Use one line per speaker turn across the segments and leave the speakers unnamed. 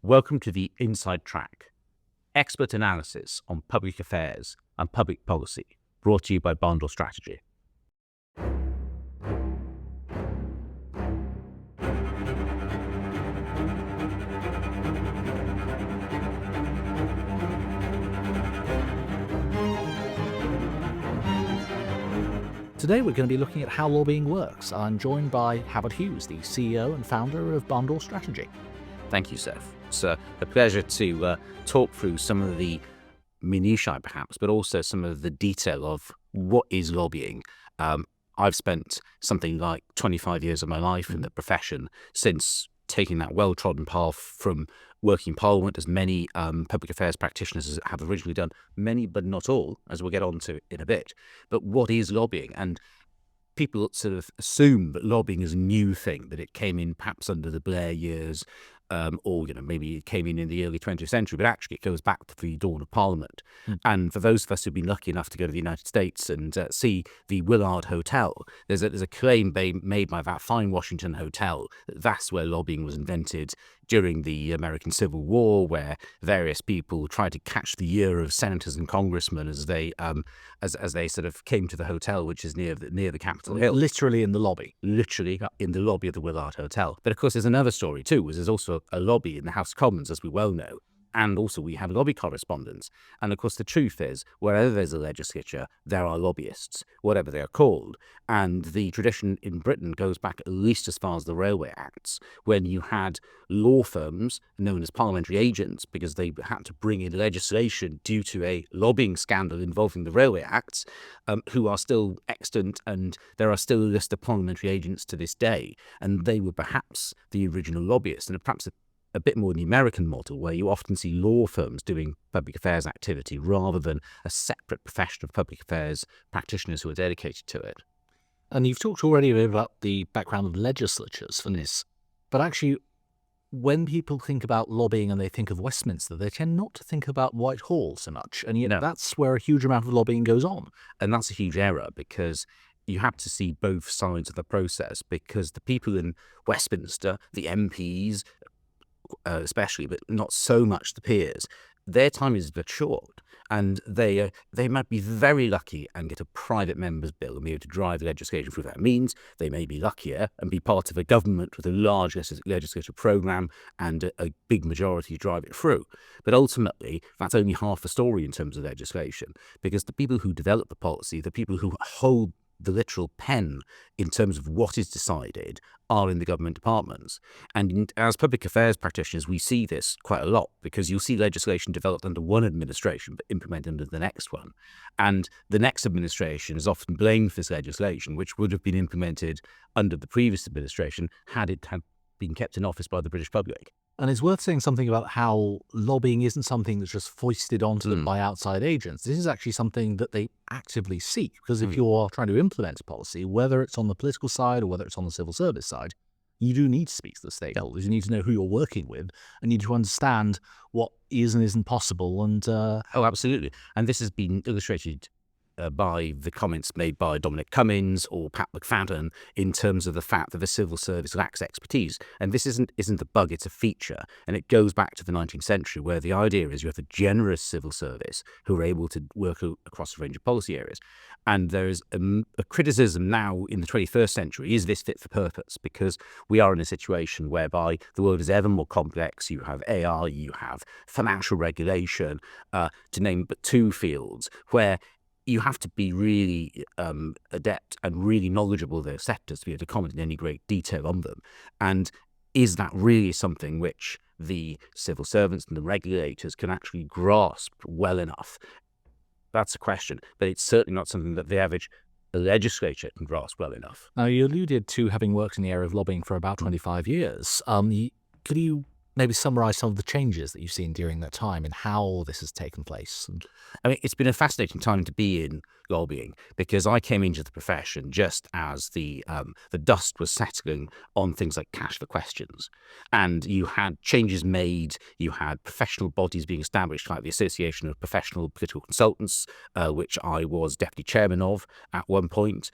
Welcome to the Inside Track, expert analysis on public affairs and public policy, brought to you by Barndoor Strategy.
Today we're going to be looking at how lobbying works. I'm joined by Havard Hughes, the CEO and founder of Barndoor Strategy.
Thank you, Seth. It's a pleasure to talk through some of the minutiae, perhaps, but also some of the detail of what is lobbying. I've spent something like 25 years of my life in the profession since taking that well-trodden path from working in Parliament, as many public affairs practitioners have originally done, many but not all, as we'll get on to in a bit. But what is lobbying? And people sort of assume that lobbying is a new thing, that it came in perhaps under the Blair years, or maybe it came in the early 20th century, but actually it goes back to the dawn of Parliament. And for those of us who've been lucky enough to go to the United States and see the Willard Hotel, there's a claim made by that fine Washington hotel that that's where lobbying was invented during the American Civil War, where various people tried to catch the ear of senators and congressmen as they sort of came to the hotel, which is near the Capitol Hill.
Literally in the lobby.
Literally in the lobby of the Willard Hotel. But of course, there's another story too, was there's also a lobby in the House of Commons, as we well know. And also we have lobby correspondents. And of course, the truth is, wherever there's a legislature, there are lobbyists, whatever they are called. And the tradition in Britain goes back at least as far as the Railway Acts, when you had law firms known as parliamentary agents, because they had to bring in legislation due to a lobbying scandal involving the Railway Acts, who are still extant, and there are still a list of parliamentary agents to this day. And they were perhaps the original lobbyists, and perhaps a bit more in the American model, where you often see law firms doing public affairs activity rather than a separate profession of public affairs practitioners who are dedicated to it.
And you've talked already about the background of legislatures for this, but actually when people think about lobbying and they think of Westminster, they tend not to think about Whitehall so much, and yet that's where a huge amount of lobbying goes on.
And that's a huge error, because you have to see both sides of the process, because the people in Westminster, the MPs, especially, but not so much the peers, their time is but short, and they might be very lucky and get a private member's bill and be able to drive legislation through that means. They may be luckier and be part of a government with a large legislative programme and a big majority to drive it through. But ultimately, that's only half the story in terms of legislation, because the people who develop the policy, the people who hold the literal pen in terms of what is decided, are in the government departments. And as public affairs practitioners, we see this quite a lot, because you'll see legislation developed under one administration but implemented under the next one. And the next administration is often blamed for this legislation, which would have been implemented under the previous administration had it been kept in office by the British public.
And it's worth saying something about how lobbying isn't something that's just foisted onto them by outside agents. This is actually something that they actively seek, because if you're trying to implement a policy, whether it's on the political side or whether it's on the civil service side, you do need to speak to the stakeholders. You need to know who you're working with, and you need to understand what is and isn't possible. And
Oh, absolutely. And this has been illustrated by the comments made by Dominic Cummings or Pat McFadden in terms of the fact that the civil service lacks expertise. And this isn't a bug, it's a feature. And it goes back to the 19th century, where the idea is you have a generous civil service who are able to work across a range of policy areas. And there's a criticism now in the 21st century, is this fit for purpose? Because we are in a situation whereby the world is ever more complex. You have AI, you have financial regulation, to name but two fields, where you have to be really adept and really knowledgeable of those sectors to be able to comment in any great detail on them. And is that really something which the civil servants and the regulators can actually grasp well enough? That's a question, but it's certainly not something that the average legislature can grasp well enough.
Now, you alluded to having worked in the area of lobbying for about 25 years. Could you maybe summarise some of the changes that you've seen during that time and how this has taken place?
I mean, it's been a fascinating time to be in lobbying, because I came into the profession just as the dust was settling on things like cash for questions. And you had changes made, you had professional bodies being established, like the Association of Professional Political Consultants, which I was deputy chairman of at one point.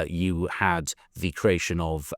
You had the creation of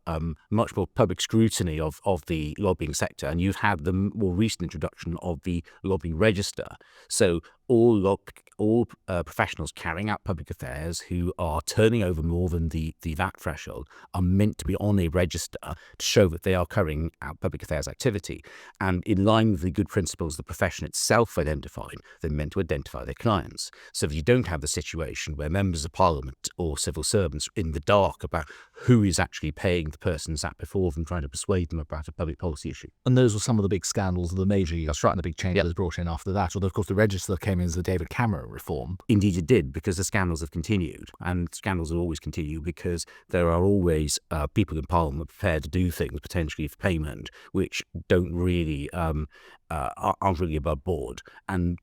much more public scrutiny of the lobbying sector, and you you've had the more recent introduction of the lobbying register. So all professionals carrying out public affairs who are turning over more than the VAT threshold are meant to be on a register to show that they are carrying out public affairs activity. And in line with the good principles the profession itself identified, they're meant to identify their clients. So that you don't have the situation where members of parliament or civil servants are in the dark about who is actually paying the person sat before them, trying to persuade them about a public policy issue.
And those were some of the big scandals of the major years, right, and the big changes brought in after that. Although, of course, the register came in as the David Cameron reform.
Indeed it did, because the scandals have continued, and scandals will always continue because there are always people in Parliament prepared to do things potentially for payment which don't really aren't really above board. And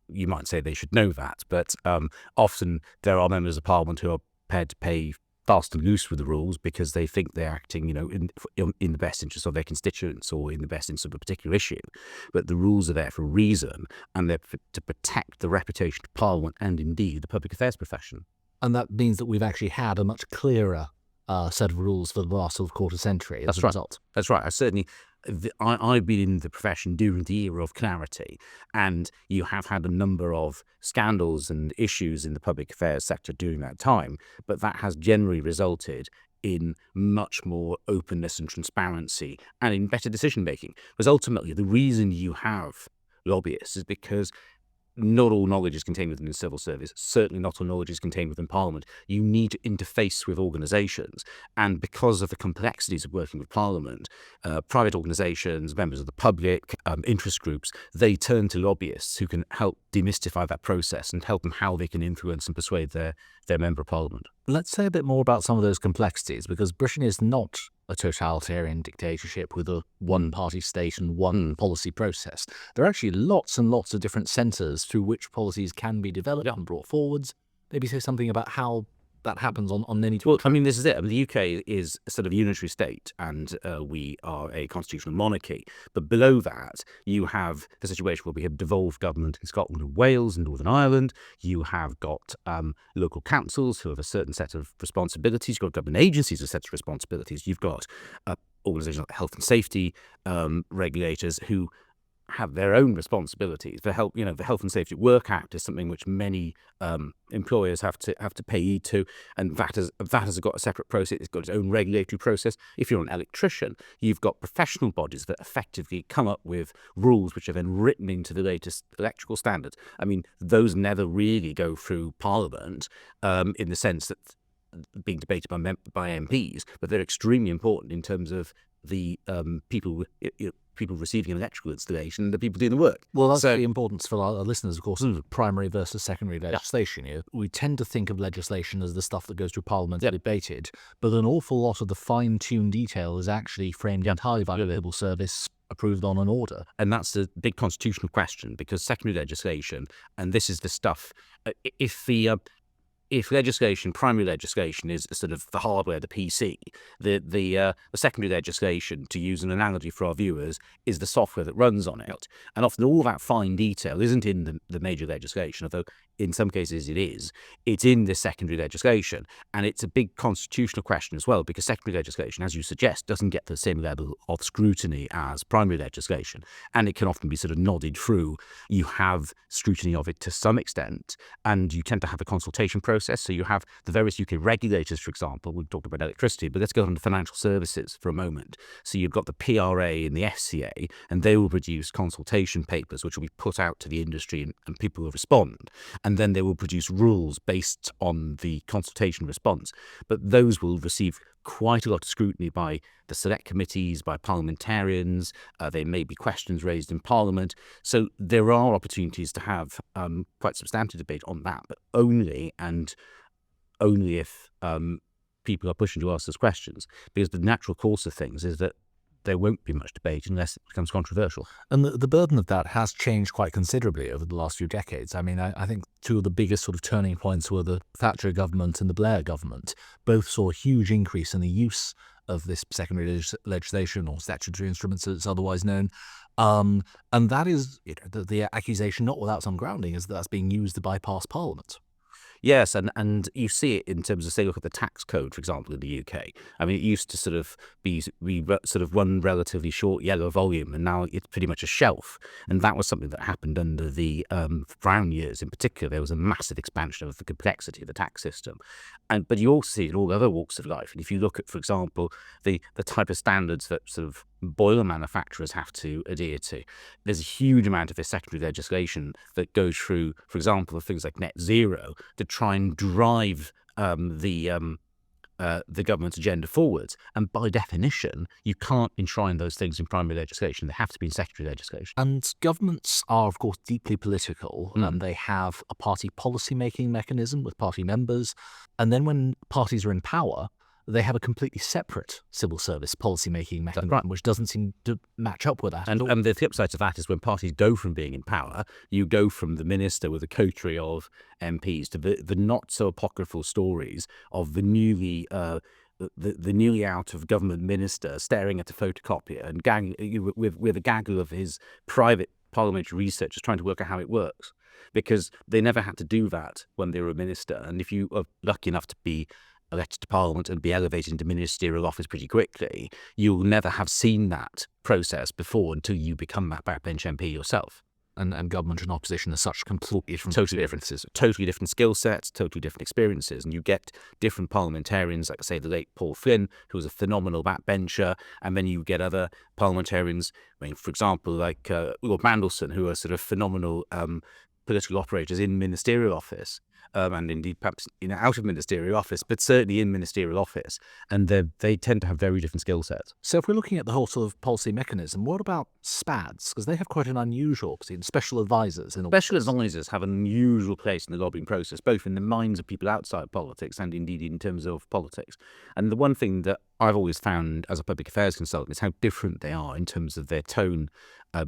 you might say they should know that, but often there are members of Parliament who are prepared to pay fast and loose with the rules because they think they're acting, in the best interest of their constituents or in the best interest of a particular issue. But the rules are there for a reason, and they're to protect the reputation of Parliament and indeed the public affairs profession.
And that means that we've actually had a much clearer set of rules for the last sort of quarter century as a result.
That's right. I've been in the profession during the era of clarity, and you have had a number of scandals and issues in the public affairs sector during that time, but that has generally resulted in much more openness and transparency and in better decision making. Because ultimately, the reason you have lobbyists is because not all knowledge is contained within the civil service. Certainly not all knowledge is contained within Parliament. You need to interface with organisations. And because of the complexities of working with Parliament, private organisations, members of the public, interest groups, they turn to lobbyists who can help demystify that process and help them how they can influence and persuade their member of Parliament.
Let's say a bit more about some of those complexities, because Britain is not a totalitarian dictatorship with a one-party state and one policy process. There are actually lots and lots of different centres through which policies can be developed and brought forwards. Maybe say something about how that happens on many.
Well, this is it. The UK is a sort of unitary state, and we are a constitutional monarchy. But below that, you have the situation where we have devolved government in Scotland and Wales and Northern Ireland. You have got local councils who have a certain set of responsibilities. You've got government agencies with sets of responsibilities. You've got organisations like health and safety regulators who have their own responsibilities. The Health and Safety at Work Act is something which many employers have to pay heed to, and that has got a separate process. It's got its own regulatory process. If you're an electrician, you've got professional bodies that effectively come up with rules which are then written into the latest electrical standards. Those never really go through Parliament in the sense that being debated by MPs, but they're extremely important in terms of the people receiving an electrical installation and the people doing the work.
Well, that's the importance for our listeners, of course, of primary versus secondary legislation. We tend to think of legislation as the stuff that goes through Parliament and debated, but an awful lot of the fine-tuned detail is actually framed entirely by the civil service, approved on an order.
And that's the big constitutional question, because secondary legislation, and this is the stuff, if primary legislation is sort of the hardware, the PC, the secondary legislation, to use an analogy for our viewers, is the software that runs on it. And often all that fine detail isn't in the major legislation, although in some cases it is. It's in the secondary legislation, and it's a big constitutional question as well, because secondary legislation, as you suggest, doesn't get the same level of scrutiny as primary legislation, and it can often be sort of nodded through. You have scrutiny of it to some extent, and you tend to have a consultation process. So you have the various UK regulators, for example. We've talked about electricity, but let's go on to financial services for a moment. So you've got the PRA and the FCA, and they will produce consultation papers which will be put out to the industry, and people will respond. And then they will produce rules based on the consultation response. But those will receive quite a lot of scrutiny by the select committees, by parliamentarians. There may be questions raised in Parliament. So there are opportunities to have quite substantive debate on that, but only if people are pushing to ask us questions, because the natural course of things is that there won't be much debate unless it becomes controversial.
And the burden of that has changed quite considerably over the last few decades. I think two of the biggest sort of turning points were the Thatcher government and the Blair government. Both saw a huge increase in the use of this secondary legislation, or statutory instruments as it's otherwise known. And that is the accusation, not without some grounding, is that that's being used to bypass Parliament.
Yes, and you see it in terms of, say, look at the tax code, for example, in the UK. I mean, it used to sort of be sort of one relatively short yellow volume, and now it's pretty much a shelf. And that was something that happened under the Brown years in particular. There was a massive expansion of the complexity of the tax system. But you also see it in all other walks of life. And if you look at, for example, the type of standards that sort of boiler manufacturers have to adhere to, there's a huge amount of this secondary legislation that goes through, for example, things like net zero to try and drive the government's agenda forwards. And by definition, you can't enshrine those things in primary legislation. They have to be in secondary legislation.
And governments are, of course, deeply political, and they have a party policy-making mechanism with party members. And then when parties are in power, they have a completely separate civil service policy-making mechanism, which doesn't seem to match up with that at all.
And the flip side to that is when parties go from being in power, you go from the minister with a coterie of MPs to the not-so-apocryphal stories of the newly out of government minister staring at a photocopier and with a gaggle of his private parliamentary researchers trying to work out how it works, because they never had to do that when they were a minister. And if you are lucky enough to be elected to Parliament and be elevated into ministerial office pretty quickly, you'll never have seen that process before until you become that backbench MP yourself.
And government and opposition are such completely different,
totally different skill sets, totally different experiences, and you get different parliamentarians, like say the late Paul Flynn, who was a phenomenal backbencher, and then you get other parliamentarians, I mean, for example, like Lord Mandelson, who are sort of phenomenal political operators in ministerial office. And indeed perhaps out of ministerial office, but certainly in ministerial office. And they tend to have very different skill sets.
So if we're looking at the whole sort of policy mechanism, what about SPADs? Because they have quite an unusual, special advisors.
Special advisors have an unusual place in the lobbying process, both in the minds of people outside politics and indeed in terms of politics. And the one thing that I've always found as a public affairs consultant is how different they are in terms of their tone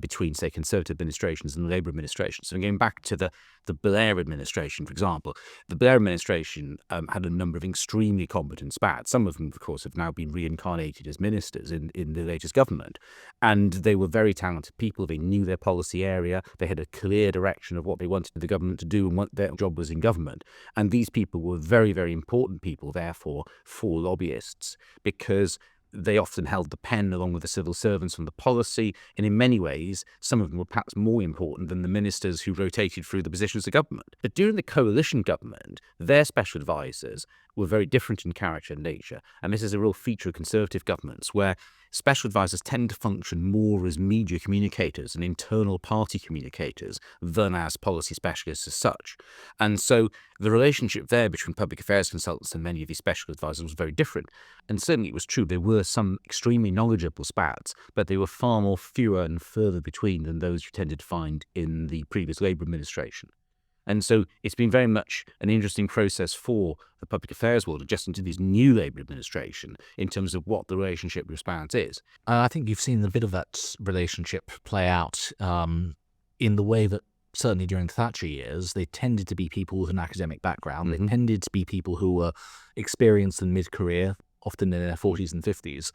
between, say, Conservative administrations and Labour administrations. So going back to the Blair administration, for example, the Blair administration had a number of extremely competent SPADs. Some of them, of course, have now been reincarnated as ministers in the latest government. And they were very talented people. They knew their policy area. They had a clear direction of what they wanted the government to do and what their job was in government. And these people were very, very important people, therefore, for lobbyists, because they often held the pen along with the civil servants on the policy, and in many ways, some of them were perhaps more important than the ministers who rotated through the positions of government. But during the coalition government, their special advisors were very different in character and nature, and this is a real feature of Conservative governments, where special advisors tend to function more as media communicators and internal party communicators than as policy specialists as such. And so the relationship there between public affairs consultants and many of these special advisors was very different. And certainly it was true, there were some extremely knowledgeable SPADs, but they were far more fewer and further between than those you tended to find in the previous Labour administration. And so it's been very much an interesting process for the public affairs world adjusting to this new Labour administration in terms of what the relationship with SPADs is.
I think you've seen a bit of that relationship play out in the way that certainly during the Thatcher years, they tended to be people with an academic background. They tended to be people who were experienced in mid-career, often in their 40s and 50s.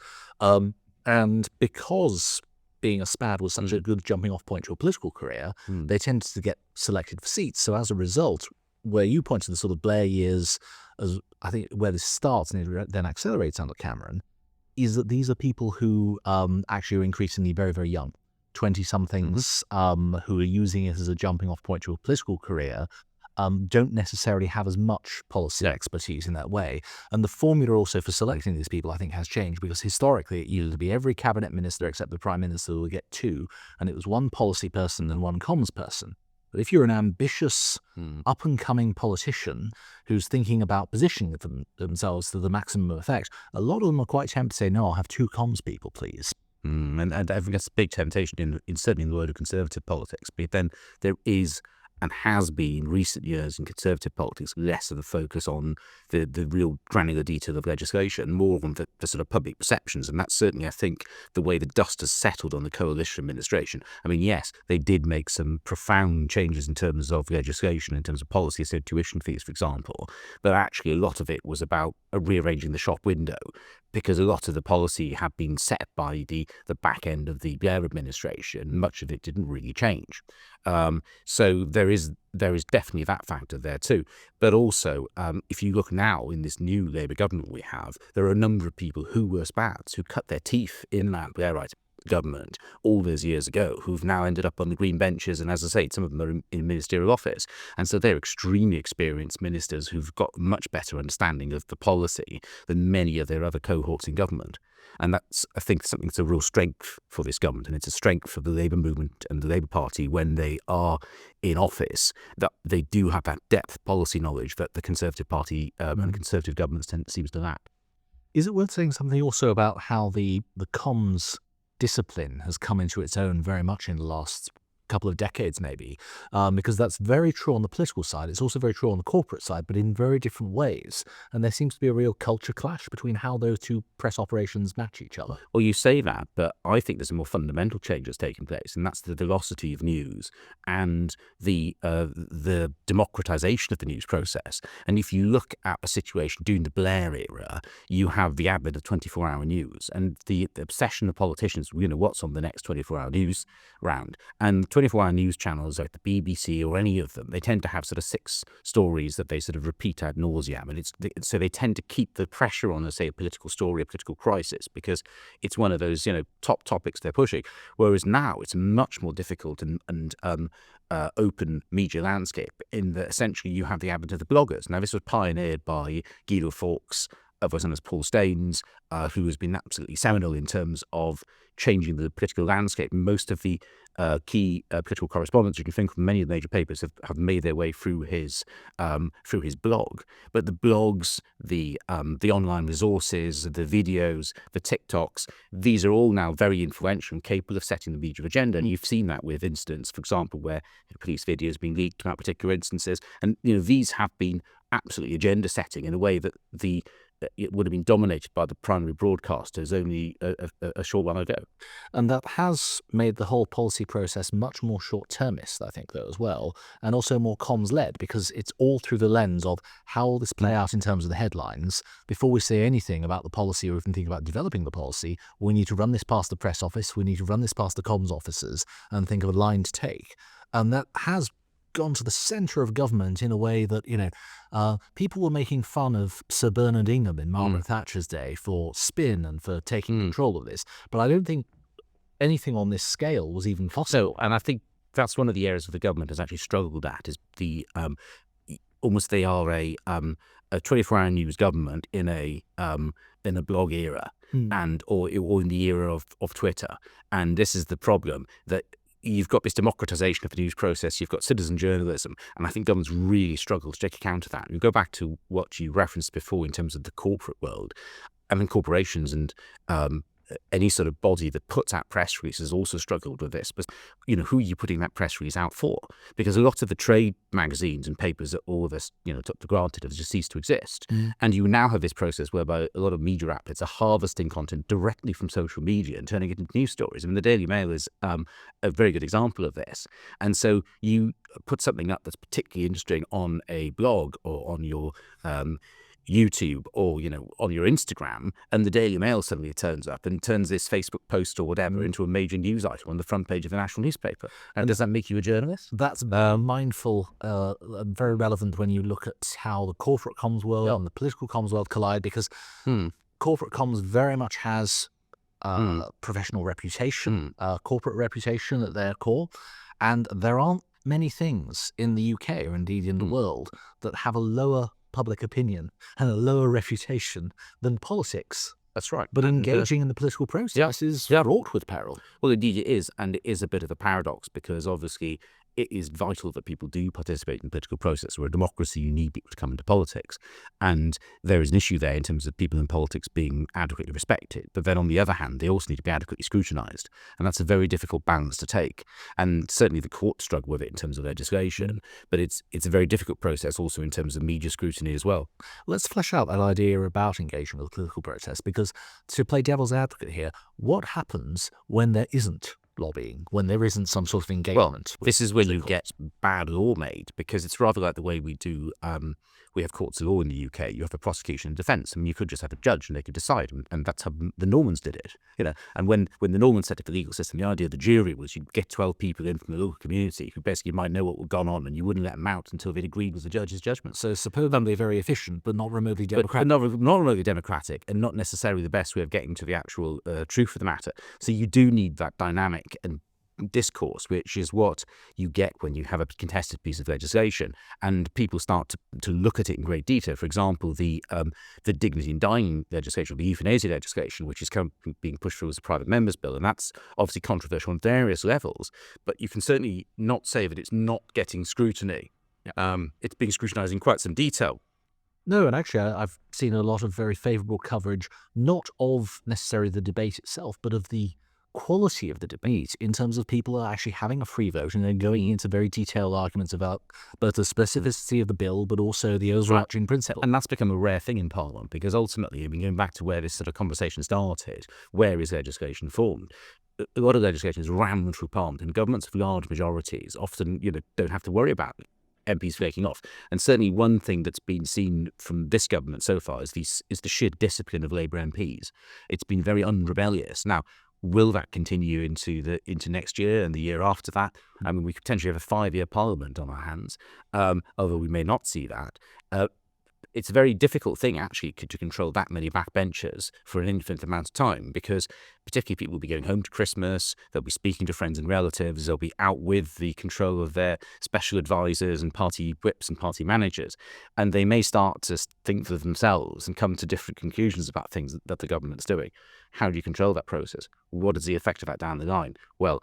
And because being a SPAD was such a good jumping off point to a political career, they tended to get selected for seats. So as a result, where you point to the sort of Blair years, as I think where this starts and it then accelerates under Cameron, is that these are people who actually are increasingly very, very young, 20-somethings, who are using it as a jumping off point to a political career, don't necessarily have as much policy expertise in that way. And the formula also for selecting these people, I think, has changed, because historically it used to be every cabinet minister except the prime minister would get two, and it was one policy person and one comms person. But if you're an ambitious, up-and-coming politician who's thinking about positioning themselves to the maximum effect, a lot of them are quite tempted to say, no, I'll have two comms people, please.
And I think that's a big temptation in certainly in the world of Conservative politics. But then there is and has been in recent years in Conservative politics less of a focus on the real granular detail of legislation, more on the sort of public perceptions. And that's certainly, I think, the way the dust has settled on the coalition administration. I mean, yes, they did make some profound changes in terms of legislation, in terms of policy, so tuition fees, for example, but actually a lot of it was about rearranging the shop window. because a lot of the policy had been set by the back end of the Blair administration. Much of it didn't really change. So there is definitely that factor there too. But also, if you look now in this new Labour government we have, there are a number of people who were spats, who cut their teeth in that Blairite government all those years ago, who've now ended up on the green benches, and as I say, some of them are in ministerial office, and so they're extremely experienced ministers who've got much better understanding of the policy than many of their other cohorts in government. And that's, I think, something that's a real strength for this government, and it's a strength for the Labour movement and the Labour Party when they are in office, that they do have that depth policy knowledge that the Conservative Party and Conservative governments seems to lack.
Is it worth saying something also about how the comms discipline has come into its own very much in the last couple of decades, maybe, because that's very true on the political side. It's also very true on the corporate side, but in very different ways. And there seems to be a real culture clash between how those two press operations match each other.
Well, you say that, but I think there's a more fundamental change that's taking place, and that's the velocity of news and the democratization of the news process. And if you look at a situation during the Blair era, you have the advent of 24-hour news and the obsession of politicians, what's on the next 24-hour news round. And 24-hour news channels like the BBC or any of them, they tend to have sort of 6 stories that they sort of repeat ad nauseam, and so they tend to keep the pressure on, say, a political story, a political crisis, because it's one of those top topics they're pushing. Whereas now it's a much more difficult and open media landscape in that essentially you have the advent of the bloggers. Now, this was pioneered by Guido Fawkes, otherwise known as Paul Staines, who has been absolutely seminal in terms of changing the political landscape. Most of the key political correspondents you can think of many of the major papers have made their way through his blog. But the blogs, the online resources, the videos, the TikToks, these are all now very influential and capable of setting the media agenda. And you've seen that with incidents, for example, where police videos being leaked about particular instances. And these have been absolutely agenda setting in a way that it would have been dominated by the primary broadcasters only a short while ago.
And that has made the whole policy process much more short-termist, I think, though, as well, and also more comms-led, because it's all through the lens of how will this play out in terms of the headlines. Before we say anything about the policy or even think about developing the policy, we need to run this past the press office, we need to run this past the comms officers and think of a line to take. And that has gone to the centre of government in a way that, people were making fun of Sir Bernard Ingham in Margaret Thatcher's day for spin and for taking control of this. But I don't think anything on this scale was even possible.
No, and I think that's one of the areas that the government has actually struggled at, is the almost they are a 24-hour news government in a blog era and or in the era of Twitter. And this is the problem, that you've got this democratization of the news process, you've got citizen journalism, and I think governments really struggle to take account of that. And you go back to what you referenced before in terms of the corporate world. I mean, corporations and any sort of body that puts out press releases also struggled with this. But, who are you putting that press release out for? Because a lot of the trade magazines and papers that all of us, took for granted have just ceased to exist. And you now have this process whereby a lot of media outlets are harvesting content directly from social media and turning it into news stories. I mean, the Daily Mail is a very good example of this. And so you put something up that's particularly interesting on a blog or on your YouTube or on your Instagram, and the Daily Mail suddenly turns up and turns this Facebook post or whatever into a major news item on the front page of the national newspaper. And does that make you a journalist?
That's mindful and very relevant when you look at how the corporate comms world and the political comms world collide, because corporate comms very much has professional reputation, corporate reputation at their core, and there aren't many things in the UK or indeed in the world that have a lower public opinion and a lower reputation than politics.
That's right.
But engaging in the political process is fraught with peril.
Well, indeed it is, and it is a bit of a paradox, because obviously it is vital that people do participate in the political process. We're a democracy, you need people to come into politics. And there is an issue there in terms of people in politics being adequately respected. But then on the other hand, they also need to be adequately scrutinised. And that's a very difficult balance to take. And certainly the courts struggle with it in terms of legislation. But it's a very difficult process also in terms of media scrutiny as well.
Let's flesh out that idea about engagement with the political process, because to play devil's advocate here, what happens when there isn't lobbying when there isn't some sort of engagement?
This is when you get bad law made, because it's rather like the way we do. We have courts of law in the UK. You have a prosecution and defence. I mean, you could just have a judge and they could decide, and that's how the Normans did it. And when the Normans set up the legal system, the idea of the jury was you'd get 12 people in from the local community who basically might know what had gone on, and you wouldn't let them out until they'd agreed with the judge's judgment.
So supposedly very efficient, but not remotely democratic.
But not remotely democratic, and not necessarily the best way of getting to the actual truth of the matter. So you do need that dynamic and discourse, which is what you get when you have a contested piece of legislation, and people start to look at it in great detail. For example, the dignity in dying legislation, the euthanasia legislation, which is being pushed through as a private member's bill, and that's obviously controversial on various levels. But you can certainly not say that it's not getting scrutiny. It's being scrutinised in quite some detail.
No, and actually I've seen a lot of very favourable coverage, not of necessarily the debate itself, but of the quality of the debate in terms of people are actually having a free vote and then going into very detailed arguments about both the specificity of the bill but also the overarching principle.
And that's become a rare thing in Parliament, because ultimately, I mean, going back to where this sort of conversation started, where is legislation formed? A lot of legislation is rammed through Parliament, and governments of large majorities often, don't have to worry about MPs flaking off. And certainly one thing that's been seen from this government so far is the sheer discipline of Labour MPs. It's been very unrebellious. Now, will that continue into next year and the year after that? I mean, we could potentially have a 5-year Parliament on our hands, although we may not see that. It's a very difficult thing, actually, to control that many backbenchers for an infinite amount of time, because particularly people will be going home to Christmas, they'll be speaking to friends and relatives, they'll be out with the control of their special advisors and party whips and party managers, and they may start to think for themselves and come to different conclusions about things that the government's doing. How do you control that process? What is the effect of that down the line? Well,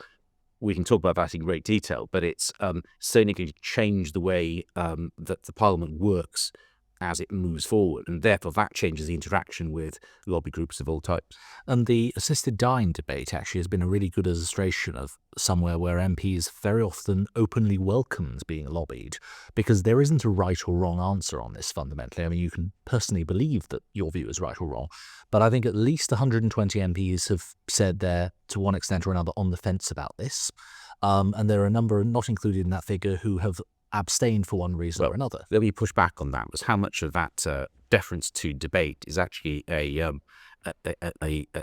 we can talk about that in great detail, but it's certainly going to change the way that the Parliament works as it moves forward, and therefore that changes the interaction with lobby groups of all types.
And the assisted dying debate actually has been a really good illustration of somewhere where MPs very often openly welcomed being lobbied, because there isn't a right or wrong answer on this fundamentally. I mean, you can personally believe that your view is right or wrong, but I think at least 120 MPs have said they're, to one extent or another, on the fence about this. And there are a number, not included in that figure, who have abstained for one reason or another.
Let me push back on that. Was how much of that deference to debate is actually a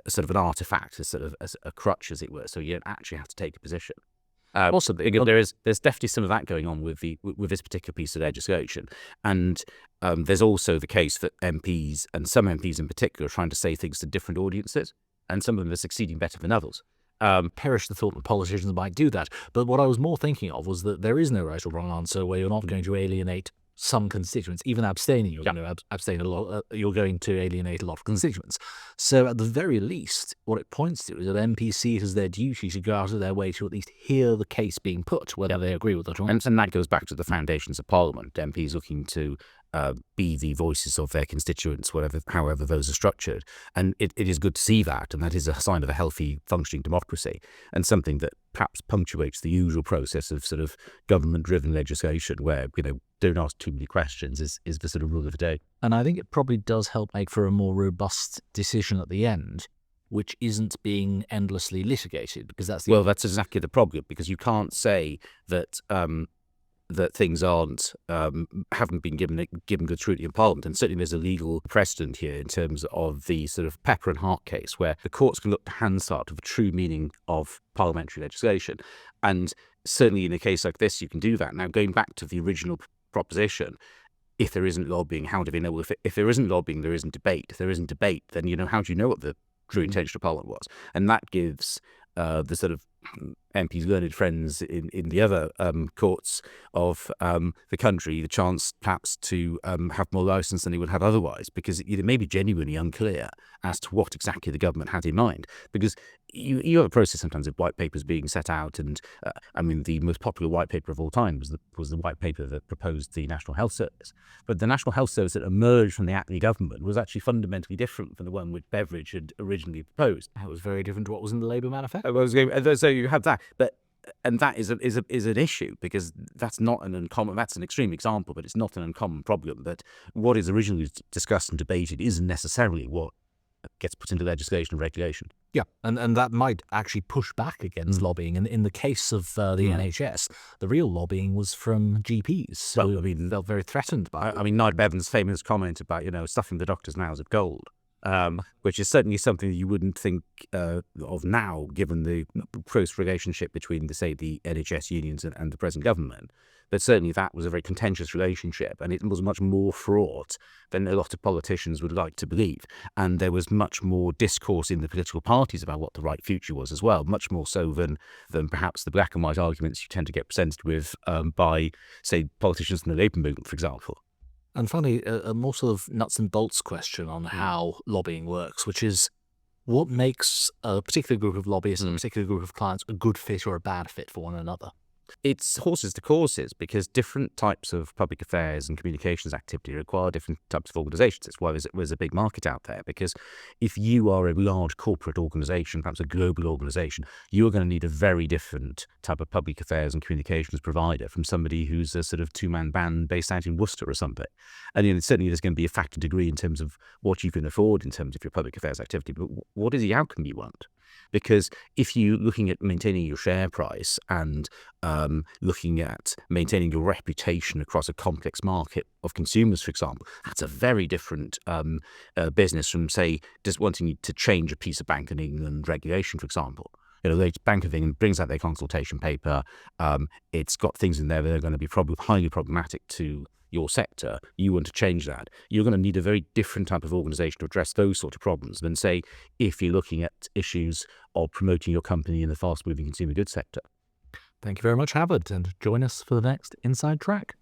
sort of an artifact, a sort of a crutch, as it were. So you don't actually have to take a position.
Possibly,
there's definitely some of that going on with this particular piece of legislation, and there's also the case that MPs, and some MPs in particular, are trying to say things to different audiences, and some of them are succeeding better than others.
Perish the thought that politicians might do that. But what I was more thinking of was that there is no right or wrong answer where you're not going to alienate some constituents. Even abstaining, you're going to abstain a lot. You're going to alienate a lot of constituents. So at the very least, what it points to is that MPs see it as their duty to go out of their way to at least hear the case being put, whether they agree with it or not.
And that goes back to the foundations of Parliament. MPs looking to be the voices of their constituents, however those are structured. And it is good to see that, and that is a sign of a healthy, functioning democracy, and something that perhaps punctuates the usual process of sort of government-driven legislation where, don't ask too many questions is the sort of rule of the day.
And I think it probably does help make for a more robust decision at the end, which isn't being endlessly litigated, because that's
that's exactly the problem, because you can't say that that things haven't been given good scrutiny in Parliament. And certainly there's a legal precedent here in terms of the sort of Pepper and Hart case, where the courts can look to Hansard of the true meaning of parliamentary legislation. And certainly in a case like this, you can do that. Now, going back to the original proposition, if there isn't lobbying, how do they know? Well, if there isn't lobbying, there isn't debate. If there isn't debate, then, how do you know what the true intention of Parliament was? And that gives the sort of MPs' learned friends in the other courts of the country the chance perhaps to have more licence than they would have otherwise, because it may be genuinely unclear as to what exactly the government had in mind. Because you have a process sometimes of white papers being set out, and the most popular white paper of all time was the white paper that proposed the National Health Service. But the National Health Service that emerged from the Attlee government was actually fundamentally different from the one which Beveridge had originally proposed.
That was very different to what was in the Labour manifesto.
So you have that, and that is an issue, because that's not an uncommon. That's an extreme example, but it's not an uncommon problem. That what is originally discussed and debated isn't necessarily what gets put into legislation and regulation.
Yeah, and that might actually push back against lobbying. And in the case of the NHS, the real lobbying was from GPs. So
Well, I mean,
felt very threatened by it.
I mean, Nigel Bevan's famous comment about, stuffing the doctor's mouths of gold, which is certainly something that you wouldn't think of now, given the close relationship between, say, the NHS unions and the present government. But certainly that was a very contentious relationship, and it was much more fraught than a lot of politicians would like to believe. And there was much more discourse in the political parties about what the right future was as well, much more so than perhaps the black and white arguments you tend to get presented with by, say, politicians in the Labour movement, for example.
And finally, a more sort of nuts and bolts question on how lobbying works, which is what makes a particular group of lobbyists and a particular group of clients a good fit or a bad fit for one another?
It's horses to courses, because different types of public affairs and communications activity require different types of organisations. It's why there's a big market out there, because if you are a large corporate organisation, perhaps a global organisation, you're going to need a very different type of public affairs and communications provider from somebody who's a sort of two-man band based out in Worcester or something. And certainly there's going to be a factor degree in terms of what you can afford in terms of your public affairs activity, but what is the outcome you want? Because if you're looking at maintaining your share price and looking at maintaining your reputation across a complex market of consumers, for example, that's a very different business from, say, just wanting to change a piece of Bank of England regulation, for example. The Bank of England brings out their consultation paper. It's got things in there that are going to be highly problematic to your sector. You want to change that. You're going to need a very different type of organisation to address those sort of problems than, say, if you're looking at issues of promoting your company in the fast-moving consumer goods sector.
Thank you very much, Havard, and join us for the next Inside Track.